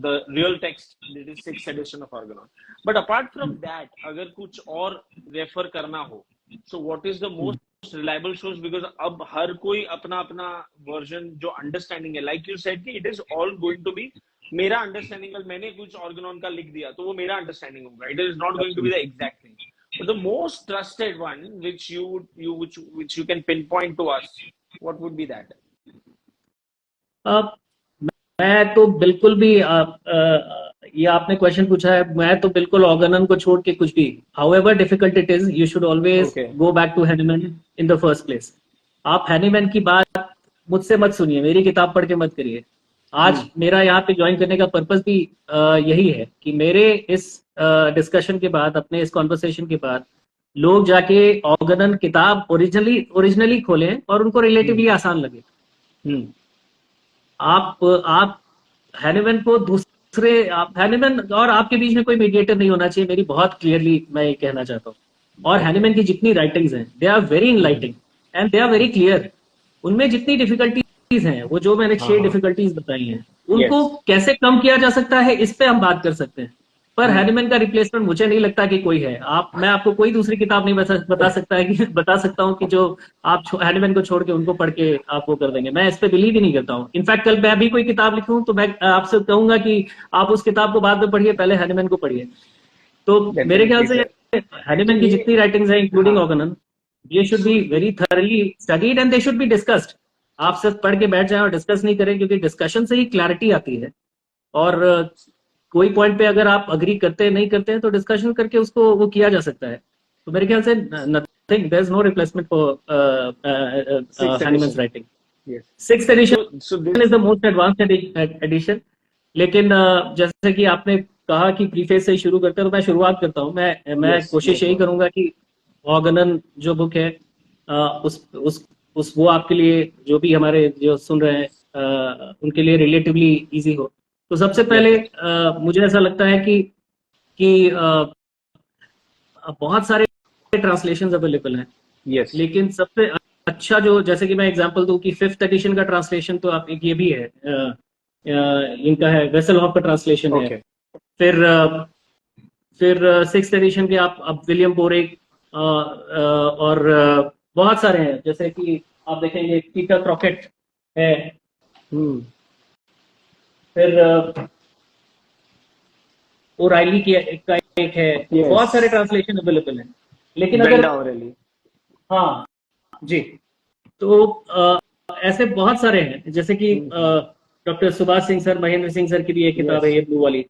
the real text, it is 6th edition of Organon, but apart from that अगर कुछ और रेफर करना हो, so what is the most reliable source? Because अब हर कोई अपना अपना वर्जन जो अंडरस्टैंडिंग है, लाइक यू सेड कि it is all going to be मेरा अंडरस्टैंडिंग, मैंने कुछ ऑर्गेनॉन का लिख दिया तो वो मेरा अंडरस्टैंडिंग होगा, it is not going to be the exact thing. But the most trusted one which you can pinpoint to us, what would be that? मैं तो बिल्कुल भी ये आपने क्वेश्चन पूछा है, मैं तो बिल्कुल ऑर्गेनन को छोड़ के कुछ भी, however difficult it is, you should always go back to Hahnemann in the first place. आप हैनीमैन की बात मुझसे मत सुनिए, मेरी किताब पढ़ के मत करिए. आज मेरा यहाँ पे ज्वाइन करने का पर्पस भी यही है कि मेरे इस डिस्कशन के बाद, अपने इस कॉन्वर्सेशन के बाद लोग जाके ऑर्गेनन किताब ओरिजिनली खोलें और उनको रिलेटिवली आसान लगे। आप हैनिमैन को दूसरे, आप हैनिमैन और आपके बीच में कोई मीडिएटर नहीं होना चाहिए, मेरी बहुत क्लियरली मैं ये कहना चाहता हूँ। और हैनिमैन की जितनी राइटिंग्स हैं they are very enlightening and they are very clear. उनमें जितनी डिफिकल्टीज हैं, वो जो मैंने 6 डिफिकल्टीज बताई हैं, उनको कैसे कम किया जा सकता है इस पे हम बात कर सकते हैं। पर हैनिमैन का रिप्लेसमेंट मुझे नहीं लगता कि कोई है। मैं आपको कोई दूसरी किताब नहीं बता सकता हूँ कि जो आप हैनिमैन को छोड़ के उनको पढ़ के आप वो कर देंगे। मैं इस पे बिलीव ही नहीं करता हूँ। इनफैक्ट कल मैं भी कोई किताब लिखूं तो मैं आपसे कहूंगा कि आप उस किताब को बाद में पढ़िए, पहले हैनिमैन को पढ़िए। तो मेरे ख्याल से हैनिमैन की जितनी राइटिंग्स है इंक्लूडिंग ऑर्गेनन, ये should be very thoroughly studied and they should be discussed. आप सिर्फ पढ़ के बैठ जाएं और डिस्कस नहीं करें, क्योंकि डिस्कशन से ही क्लैरिटी आती है। और कोई पॉइंट पे अगर आप अग्री करते हैं नहीं करते हैं तो डिस्कशन करके उसको वो किया जा सकता है। तो मेरे ख्याल से nothing, there is no replacement for Hahnemann's writing. 6th edition is the most advanced edition. लेकिन जैसे कि आपने कहा कि प्रीफेस से शुरू करते हैं, तो मैं शुरुआत करता हूँ। मैं कोशिश यही करूंगा कि ऑर्गेनन जो बुक है उस वो आपके लिए, जो भी हमारे जो सुन रहे हैं उनके लिए रिलेटिवली इजी हो। तो सबसे पहले मुझे ऐसा लगता है कि बहुत सारे ट्रांसलेशंस अवेलेबल हैं। लेकिन सबसे अच्छा जो, जैसे कि मैं एग्जांपल दूं कि 5th एडिशन का ट्रांसलेशन तो आप एक ये भी है, इनका है, वेसलहॉफ का ट्रांसलेशन है। फिर 6th एडिशन के आप विलियम बोरेक और बहुत सारे हैं, जैसे कि आप देखेंगे पीटर क्रॉकेट है। फिर ओराइली की का एक है। बहुत सारे ट्रांसलेशन अवेलेबल हैं। लेकिन अगर हाँ जी, तो ऐसे बहुत सारे हैं, जैसे कि doctor Subhash Singh sir, Mahendra Singh sir की भी एक किताब है ये ब्लू वाली।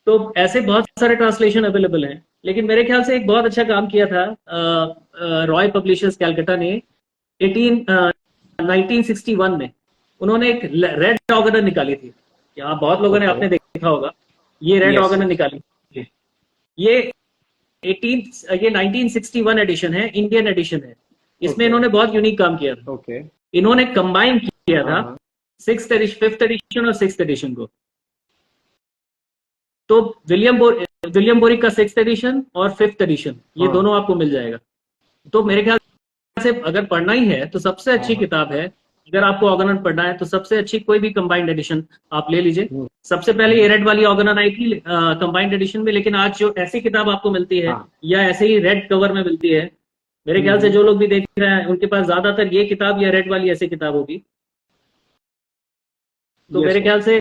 तो ऐसे बहुत सारे ट्रांसलेशन अवेलेबल हैं। लेकिन मेरे ख्याल से एक बहुत अच्छा काम किया था रॉय पब्लिशर्स कैलकाटा ने 1961 में। उन्होंने एक रेड ऑर्गेनन निकाली थी। यहाँ बहुत लोगों ने आपने देखा होगा, ये रेड ऑर्गेनन निकाली थी। ये 1961 एडिशन है, इंडियन एडिशन है। इसमें इन्होंने बहुत यूनिक काम किया था। इन्होंने कंबाइन किया था 5th एडिशन और 6th एडिशन को। तो विलियम बोरिक का 6th एडिशन और 5th एडिशन, ये दोनों आपको मिल जाएगा। तो मेरे ख्याल से अगर पढ़ना ही है तो सबसे अच्छी किताब है, अगर आपको ऑर्गेनन पढ़ना है तो सबसे अच्छी कोई भी कंबाइंड एडिशन आप ले लीजिए। सबसे पहले ये रेड वाली ऑर्गेनन आई थी कंबाइंड एडिशन में, लेकिन आज जो ऐसी किताब आपको मिलती है या ऐसे ही रेड कवर में मिलती है, मेरे ख्याल से जो लोग भी देख रहे हैं उनके पास ज्यादातर ये किताब या रेड वाली ऐसी किताब होगी। तो मेरे ख्याल से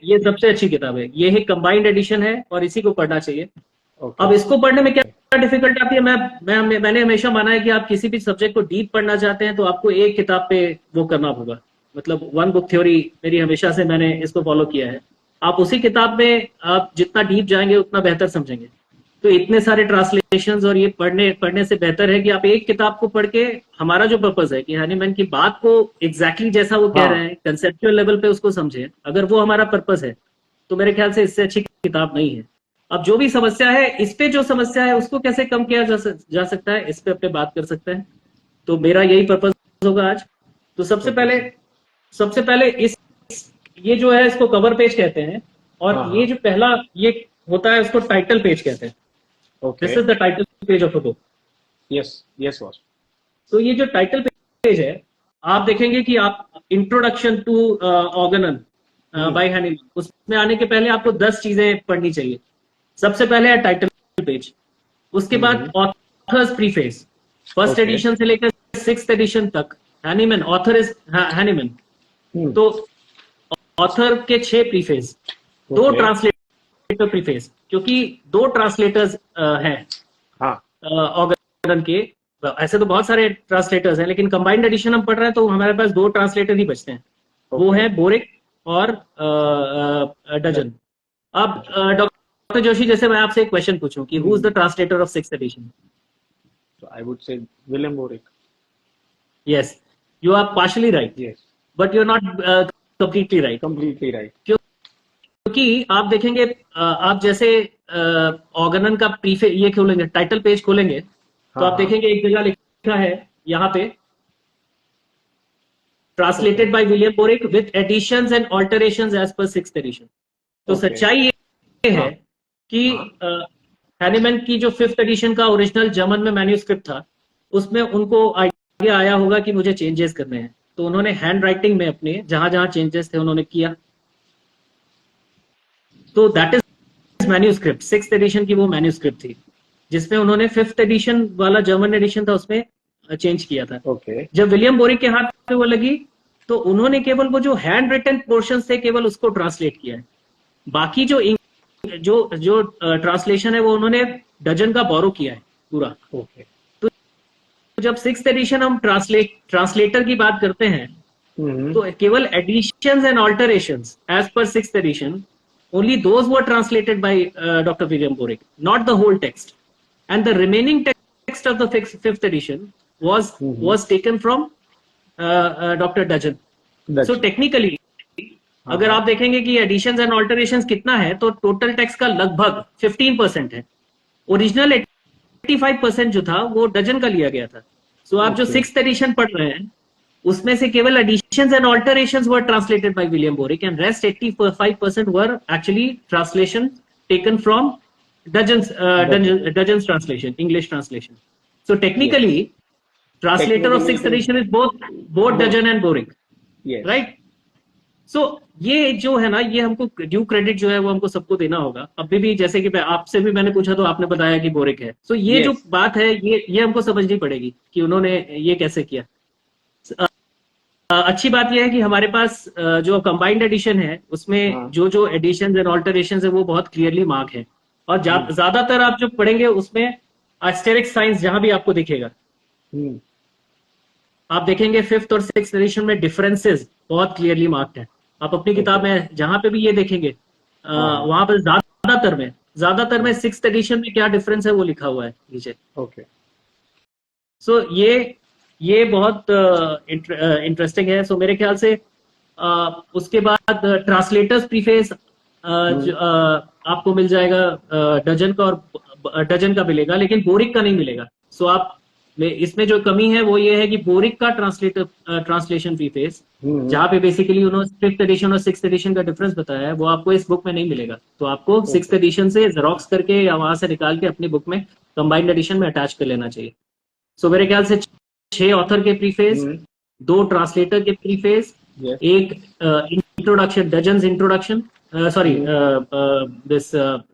ये सबसे अच्छी किताब है। ये एक कंबाइंड एडिशन है और इसी को पढ़ना चाहिए। अब इसको पढ़ने में क्या डिफिकल्ट आती है, मैंने हमेशा माना है कि आप किसी भी सब्जेक्ट को डीप पढ़ना चाहते हैं तो आपको एक किताब पे वो करना होगा, मतलब वन बुक थ्योरी मेरी हमेशा से, मैंने इसको फॉलो किया है। आप उसी किताब में आप जितना डीप जाएंगे उतना बेहतर समझेंगे। तो इतने सारे ट्रांसलेशंस और ये पढ़ने से बेहतर है कि आप एक किताब को पढ़ के, हमारा जो पर्पस है कि हैनिमैन की बात को एग्जैक्टली जैसा वो कह रहे हैं कंसेप्चुअल लेवल पे उसको समझे, अगर वो हमारा पर्पस है तो मेरे ख्याल से इससे अच्छी किताब नहीं है। अब जो भी समस्या है, इस पे जो समस्या है उसको कैसे कम किया जा सकता है, इस पे अपने बात कर सकते हैं। तो मेरा यही पर्पस होगा आज। तो सबसे पहले ये जो है इसको कवर पेज कहते हैं, और ये जो पहला ये होता है उसको टाइटल पेज कहते हैं। This is the title page of a book. Yes boss. तो ये जो टाइटल पेज है, आप देखेंगे कि आप introduction to Organon by Hahnemann, उसमें आने के पहले आपको 10 चीजें पढ़नी चाहिए। सबसे पहले है टाइटल पेज, उसके बाद ऑथर्स प्रीफेस, फर्स्ट एडिशन से लेकर 6th एडिशन तक हैनिमैन, ऑथर इज हैनिमैन। तो ऑथर के 6 प्रीफेस, 2 ट्रांसलेटर प्रीफेस, क्योंकि 2 ट्रांसलेटर्स हैं ऑर्गेनन के। ऐसे तो बहुत सारे ट्रांसलेटर्स हैं, लेकिन कंबाइंड एडिशन हम पढ़ रहे हैं तो हमारे पास 2 ट्रांसलेटर ही बचते हैं। वो है बोरिक और डजन। अब डॉक्टर जोशी, जैसे मैं आपसे एक क्वेश्चन पूछूं कि who is the translator of 6th edition? So I would say William Borick. Yes, you are partially right. Yes, but you're not completely right. Completely right. क्योंकि आप देखेंगे आप जैसे ऑर्गेनन का प्रीफे ये खोलेंगे, टाइटल पेज खोलेंगे, तो आप देखेंगे एक जगह लिखा है यहाँ पे, translated by William Boericke with additions and alterations as per 6th addition. तो सच्चाई ये है कि हैनीमैन की जो 5th एडिशन का ओरिजिनल जर्मन में मैन्यूस्क्रिप्ट था, उसमें उनको आइडिया आया होगा कि मुझे चेंजेस करने हैं, तो उन्होंने हैंड राइटिंग में अपने जहां जहां चेंजेस थे उन्होंने किया। तो that is manuscript, 6th addition की वो मैन्यूस्क्रिप्ट थी जिसमें उन्होंने 5th एडिशन वाला जर्मन एडिशन था उसमें चेंज किया था। जब विलियम बोरिक के हाथ में वो लगी तो उन्होंने केवल वो जो हैंड रिटन पोर्शन थे केवल उसको ट्रांसलेट किया है, बाकी जो जो ट्रांसलेशन है वो उन्होंने डजन का बोरो किया है पूरा। तो जब 6th एडिशन हम ट्रांसलेटर की बात करते हैं तो केवल editions and alterations as per 6th edition, only those were translated by Dr. William Borick, not the whole text, and the remaining text of the 5th edition was taken from Dr. Dudgeon. So technically अगर आप देखेंगे कि एडिशंस एंड ऑल्टरेशंस कितना है तो टोटल टेक्स्ट का लगभग 15% है, ओरिजिनल 85% जो था वो डजन का लिया गया था। सो आप जो 6th एडिशन पढ़ रहे हैं उसमें से केवल additions and alterations were translated by William Borick and rest 85% were actually translation taken from Dudgeon's translation, English translation. So technically, translator of 6th edition is both Dudgeon and Borick, right? So ये जो है ना, ये हमको ड्यू क्रेडिट जो है वो हमको सबको देना होगा। अभी भी जैसे कि आपसे भी मैंने पूछा तो आपने बताया कि बोरिक है, तो ये जो बात है ये हमको समझनी पड़ेगी कि उन्होंने ये कैसे किया। अच्छी बात यह है कि हमारे पास जो कंबाइंड एडिशन है उसमें जो एडिशन एंड ऑल्टरेशन है वो बहुत क्लियरली मार्क है, और ज्यादातर आप जो पढ़ेंगे उसमें एस्टेरिक्स साइंस जहां भी आपको दिखेगा, आप देखेंगे 5th और 6th एडिशन में डिफरेंसेस बहुत क्लियरली मार्क्ड है। आप अपनी किताब में जहां पे भी ये देखेंगे वहां पर ज्यादातर में 6th एडिशन में क्या डिफरेंस है वो लिखा हुआ है नीचे। सो ये बहुत इंटरेस्टिंग है। सो मेरे ख्याल से उसके बाद ट्रांसलेटर्स प्रीफेस आपको मिल जाएगा डजन का, और डजन का मिलेगा लेकिन बोरिक का नहीं मिलेगा। सो आप इसमें जो कमी है वो ये है कि बोरिक का ट्रांसलेशन प्रीफेस जहाँ पे बेसिकली उन्होंने 5th एडिशन और 6th एडिशन का डिफरेंस बताया है वो आपको इस बुक में नहीं मिलेगा। तो आपको 6th एडिशन से जेरोक्स करके या वहां से निकाल के अपनी बुक में कंबाइंड एडिशन में अटैच कर लेना चाहिए। सो मेरे ख्याल से 6 ऑथर के प्रीफेस, 2 ट्रांसलेटर के प्रीफेस, एक introduction, Dudgeon's introduction, sorry this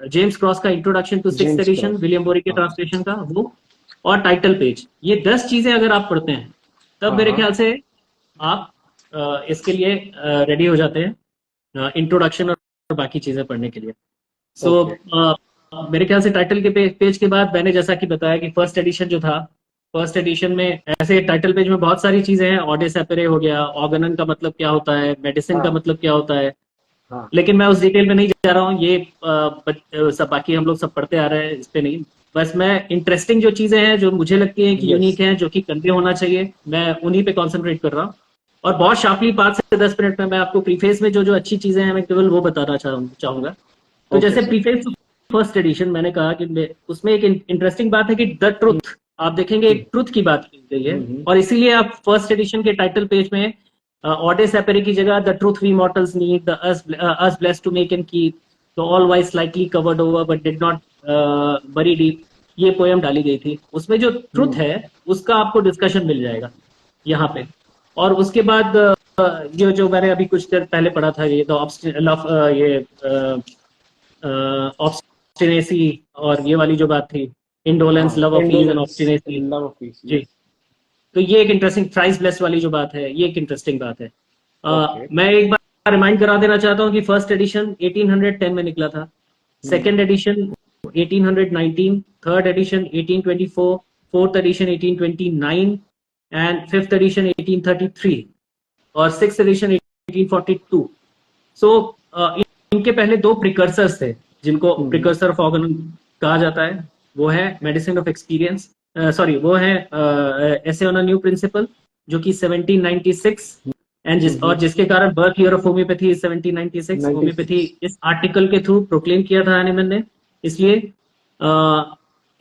James Cross का introduction to 6th edition William Boericke के ट्रांसलेशन का वो, और टाइटल पेज। ये 10 चीजें अगर आप पढ़ते हैं तब मेरे ख्याल से आप इसके लिए रेडी हो जाते हैं इंट्रोडक्शन और बाकी चीजें पढ़ने के लिए। सो मेरे ख्याल से टाइटल के पेज के बाद मैंने जैसा कि बताया कि 1st एडिशन जो था, 1st एडिशन में ऐसे टाइटल पेज में बहुत सारी चीजें हैं। ऑर्डिस एपेरे हो गया, ऑर्गेनन का मतलब क्या होता है, मेडिसिन का मतलब क्या होता है, लेकिन मैं उस डिटेल में नहीं जा रहा हूँ। ये सब बाकी हम लोग सब पढ़ते आ रहे हैं, इस पे नहीं। बस मैं इंटरेस्टिंग जो चीजें हैं जो मुझे लगती हैं कि यूनिक हैं, जो कि कन्वे होना चाहिए, मैं उन्हीं पे कॉन्सेंट्रेट कर रहा हूँ। और बहुत शार्पली 5 से 10 मिनट में मैं आपको प्रीफेस में जो अच्छी चीजें हैं मैं केवल वो बताना चाहूंगा। तो जैसे प्रीफेस 1st एडिशन मैंने कहा कि उसमें एक इंटरेस्टिंग बात है कि द ट्रुथ, आप देखेंगे एक ट्रुथ की बात की गई है, और इसीलिए आप 1st एडिशन के टाइटल पेज में ऑर्डिस एपेरे की जगह the truth we mortals need, the us blessed to make and keep, the all wise slightly covered over but did not bury deep, ये पोएम डाली गई थी। उसमें जो ट्रुथ है उसका आपको डिस्कशन मिल जाएगा यहाँ पे। और उसके बाद जो मैंने अभी कुछ देर पहले पढ़ा था, ये ऑब्स्टिनेसी और ये वाली जो बात थी, indolence, love of peace and obstinacy, जी। तो ये एक इंटरेस्टिंग, थ्राइस ब्लेस्ड वाली जो बात है, ये एक इंटरेस्टिंग बात है। मैं एक बार रिमाइंड करा देना चाहता हूँ कि 1st एडिशन 1810 में निकला था, 2nd edition 1819, 3rd edition 1824, 4th edition 1829 and 5th edition 1833 और 6th एडिशन 1842। सो इनके पहले 2 प्रिकर्सर्स थे जिनको प्रिकर्सर ऑफ ऑर्गेनन कहा जाता है। वो है मेडिसिन ऑफ एक्सपीरियंस, सॉरी वो है essay on a new principle जो कि 1796, एंड जिसके कारण birth year of homeopathy is 1796। Homeopathy इस आर्टिकल के थ्रू प्रोक्लेम किया था हैनिमन ने, इसलिए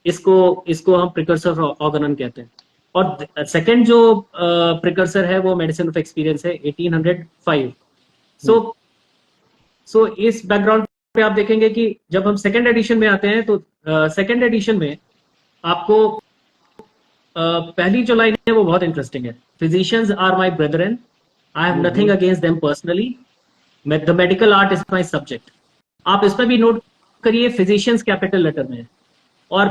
इसको हम प्रिकर्सर ऑफ ऑर्गेनन कहते हैं। और सेकंड जो प्रिकर्सर है वो मेडिसिन ऑफ एक्सपीरियंस है 1805। सो इस बैकग्राउंड पे आप देखेंगे कि जब हम सेकंड एडिशन में आते हैं तो सेकंड एडिशन में आपको पहली जो लाइन है वो बहुत इंटरेस्टिंग है। Physicians are my brethren, I have nothing against them personally, the medical art is my subject. आप इसमें भी नोट करिए फिजिशियंस कैपिटल लेटर में है। और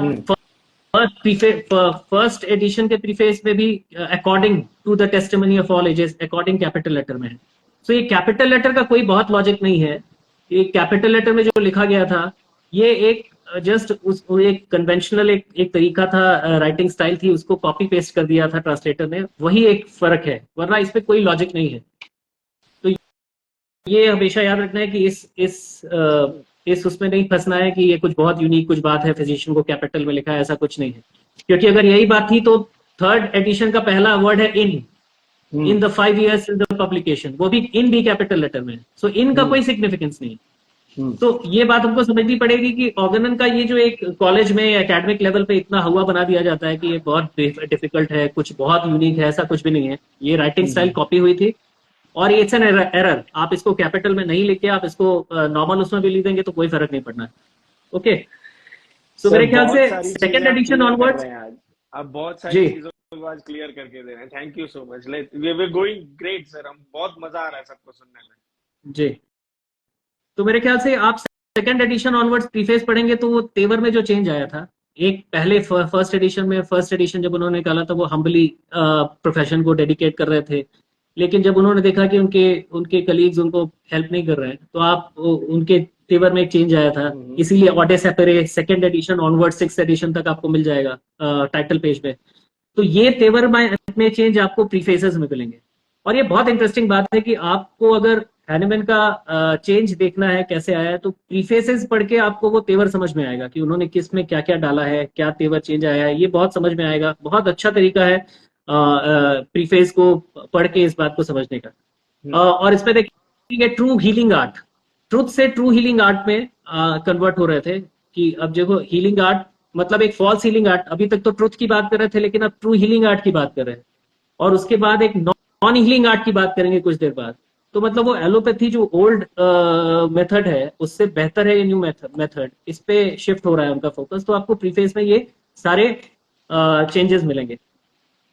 फर्स्ट एडिशन के प्रीफेस में भी according to the testimony of all ages according capital letter में है। सो ये कैपिटल लेटर का कोई बहुत लॉजिक नहीं है। ये कैपिटल लेटर में जो लिखा गया था ये एक जस्ट एक कन्वेंशनल एक तरीका था, राइटिंग स्टाइल थी, उसको कॉपी पेस्ट कर दिया था ट्रांसलेटर ने, वही एक फर्क है, वरना इस पे कोई लॉजिक नहीं है। तो ये हमेशा याद रखना है कि इस उसमें नहीं फंसना है कि ये कुछ बहुत यूनिक कुछ बात है, फिजिशियन को कैपिटल में लिखा है, ऐसा कुछ नहीं है। क्योंकि अगर यही बात थी तो थर्ड एडिशन का पहला वर्ड है in the 5 years in the publication, वो भी इन भी कैपिटल लेटर में। सो इन का कोई सिग्निफिकेंस नहीं है। तो ये बात हमको समझनी पड़ेगी कि ऑर्गेनन का ये जो एक कॉलेज में एकेडमिक लेवल पे इतना हुआ बना दिया जाता है कि ये बहुत डिफिकल्ट है, कुछ बहुत यूनिक है, ऐसा कुछ भी नहीं है। ये राइटिंग स्टाइल कॉपी हुई थी और इट्स एन एरर। आप इसको कैपिटल में नहीं लिखे, आप इसको नॉर्मल उसमें भी लिख देंगे तो कोई फर्क नहीं पड़ना है। ओके, सो मेरे ख्याल से सेकंड एडिशन ऑनवर्ड्स आप बहुत सारी चीजों को आज क्लियर करके दे रहे हैं। Thank you so much, we were going great sir, हम बहुत मजा आ रहा है सबको सुनने में जी। तो मेरे ख्याल से आप सेकंड एडिशन ऑनवर्ड्स प्रीफेस पढ़ेंगे तो वो तेवर में जो चेंज आया था, एक पहले फर्स्ट एडिशन जब उन्होंने निकाला था वो हम्बली प्रोफेशन को डेडिकेट कर रहे थे, लेकिन जब उन्होंने देखा कि उनके कलीग्स उनको हेल्प नहीं कर रहे हैं तो आप उनके तेवर में एक चेंज आया था। इसीलिए ऑडे सेपेरे second edition onward 6th edition तक आपको मिल जाएगा टाइटल पेज पे। तो ये तेवर में चेंज आपको प्रीफेसेस में मिलेंगे। और ये बहुत इंटरेस्टिंग बात है कि आपको अगर हैनिमन का चेंज देखना है कैसे आया है तो प्रीफेसेस पढ़ के आपको वो तेवर समझ में आएगा कि उन्होंने किस में क्या क्या डाला है, क्या तेवर चेंज आया है, ये बहुत समझ में आएगा। बहुत अच्छा तरीका है प्रीफेस को पढ़ के इस बात को समझने का। और इसमें देखिए ट्रू हीलिंग आर्ट, ट्रुथ से ट्रू हीलिंग आर्ट में कन्वर्ट हो रहे थे कि अब देखो हीलिंग आर्ट मतलब एक फॉल्स हीलिंग आर्ट, अभी तक तो ट्रुथ की बात कर रहे थे लेकिन अब ट्रू हीलिंग आर्ट की बात कर रहे हैं। और उसके बाद एक नॉन हीलिंग आर्ट की बात करेंगे कुछ देर बाद। तो मतलब वो एलोपैथी जो ओल्ड मेथड है उससे बेहतर है ये न्यू मेथड, इस पे शिफ्ट हो रहा है उनका फोकस। तो आपको प्रीफेस में ये सारे चेंजेस मिलेंगे।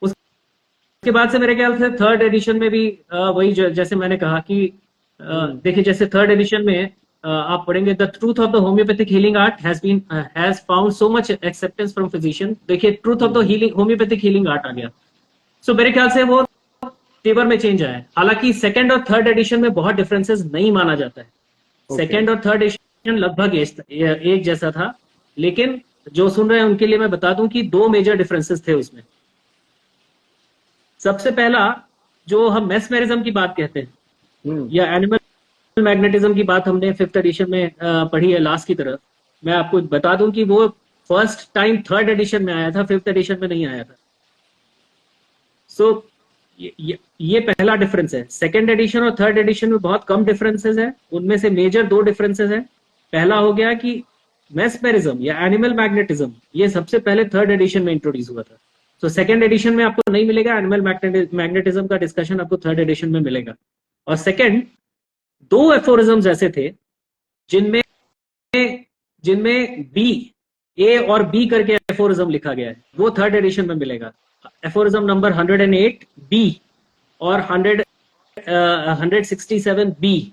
उसके बाद से मेरे ख्याल से थर्ड एडिशन में भी वही जैसे मैंने कहा कि देखिए जैसे थर्ड एडिशन में आप पढ़ेंगे the truth of the homeopathic healing art has found so much acceptance from physician. देखिए truth of the homeopathic healing art आ गया। सो मेरे ख्याल से वो तेवर में चेंज आया है। हालांकि सेकंड और थर्ड एडिशन में बहुत डिफरेंसेस नहीं माना जाता है। सेकंड और थर्ड एडिशन लगभग एक जैसा था, लेकिन जो सुन रहे हैं उनके लिए मैं बता दूं कि 2 मेजर डिफरेंसेस थे उसमें। सबसे पहला जो हम मेस्मेरिज्म की बात कहते हैं या एनिमल मैग्नेटिज्म की बात हमने 5th एडिशन में पढ़ी है लास्ट की तरफ। मैं आपको बता दूं कि वो फर्स्ट टाइम थर्ड एडिशन में आया था, 5th एडिशन में नहीं आया था। सो ये पहला डिफरेंस है। सेकंड एडिशन और थर्ड एडिशन में बहुत कम डिफरेंसेस है। उनमें से मेजर 2 डिफरेंसेस है। पहला हो गया कि मेस्मेरिज्म या एनिमल मैग्नेटिज्म ये सबसे पहले थर्ड एडिशन में इंट्रोड्यूस हुआ था। तो सेकंड एडिशन में आपको नहीं मिलेगा। एनिमल मैग्नेटिज्म का डिस्कशन आपको थर्ड एडिशन में मिलेगा। और सेकंड 2 एफोरिज्म्स ऐसे थे जिनमें बी ए और बी करके एफोरिज्म लिखा गया है, वो थर्ड एडिशन में मिलेगा। एफोरिज्म नंबर 108 बी और 167 बी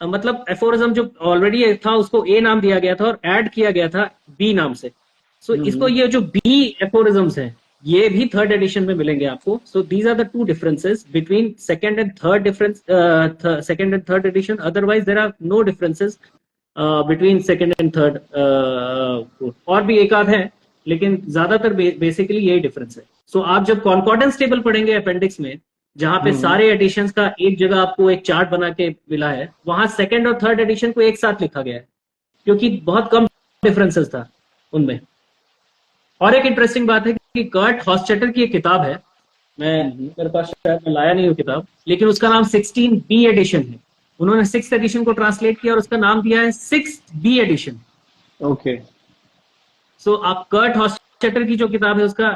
मतलब एफोरिज्म जो ऑलरेडी था उसको ए नाम दिया गया था और ऐड किया गया था बी नाम से। सो इसको ये जो बी एफोरिज्म्स हैं ये भी थर्ड एडिशन में मिलेंगे आपको। So these are the 2 differences between second and third edition. Otherwise there are no differences between second and third. और भी एक आध है लेकिन ज्यादातर बेसिकली यही डिफरेंस है। सो आप जब कॉन्कॉर्डेंस टेबल पढ़ेंगे अपेंडिक्स में, जहां पे सारे एडिशंस का एक जगह आपको एक चार्ट बना के मिला है, वहां सेकंड और थर्ड एडिशन को एक साथ लिखा गया है क्योंकि बहुत कम डिफरेंसेस था उनमें। और एक इंटरेस्टिंग बात है कि कर्ट हॉस्टेटर की एक किताब है मेरे पास शायद मैं लाया नहीं हूँ किताब, लेकिन उसका नाम 16B एडिशन है। उन्होंने 6th एडिशन को ट्रांसलेट किया और उसका नाम दिया है 6B एडिशन। ओके। सो आप कर्ट हॉस्टेटर की जो किताब है उसका